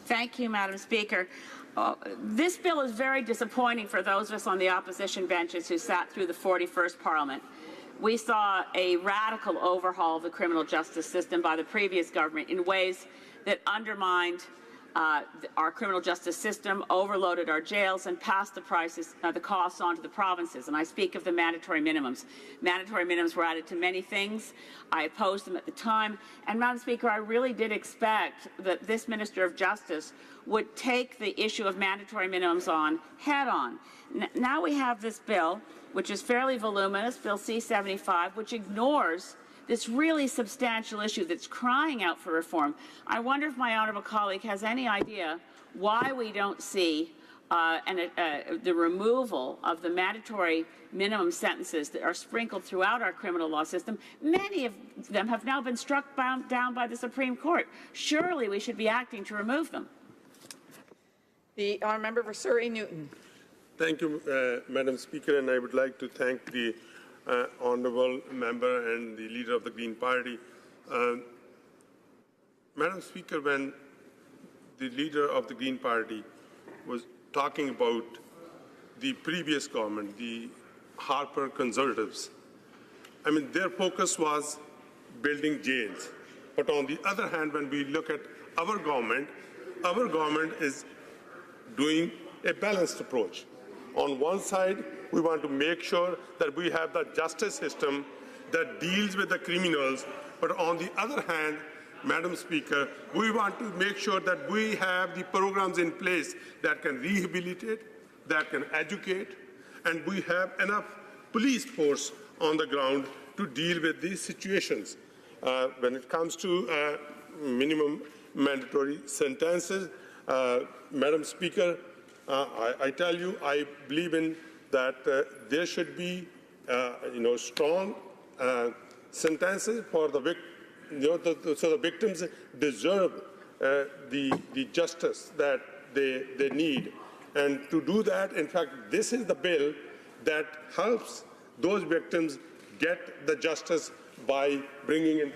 Thank you, Madam Speaker. This bill is very disappointing for those of us on the opposition benches who sat through the 41st Parliament. We saw a radical overhaul of the criminal justice system by the previous government in ways that undermined our criminal justice system, overloaded our jails, and passed the costs on to the provinces. And I speak of the mandatory minimums. Mandatory minimums were added to many things. I opposed them at the time. And, Madam Speaker, I really did expect that this Minister of Justice would take the issue of mandatory minimums on head-on. Now we have this bill, which is fairly voluminous, Bill C-75, which ignores this really substantial issue that's crying out for reform. I wonder if my honourable colleague has any idea why we don't see the removal of the mandatory minimum sentences that are sprinkled throughout our criminal law system. Many of them have now been struck down by the Supreme Court. Surely we should be acting to remove them. The honourable member for Surrey Newton. Thank you, Madam Speaker, and I would like to thank the honourable member and the leader of the Green Party. Madam Speaker, when the leader of the Green Party was talking about the previous government, the Harper Conservatives, I mean, their focus was building jails. But on the other hand, when we look at our government is doing a balanced approach. On one side, we want to make sure that we have the justice system that deals with the criminals, but on the other hand, Madam Speaker, we want to make sure that we have the programs in place that can rehabilitate, that can educate, and we have enough police force on the ground to deal with these situations. When it comes to minimum mandatory sentences, Madam Speaker, I tell you, I believe in that there should be, strong sentences for the victims, so the victims deserve the justice that they need. And to do that, in fact, this is the bill that helps those victims get the justice by bringing in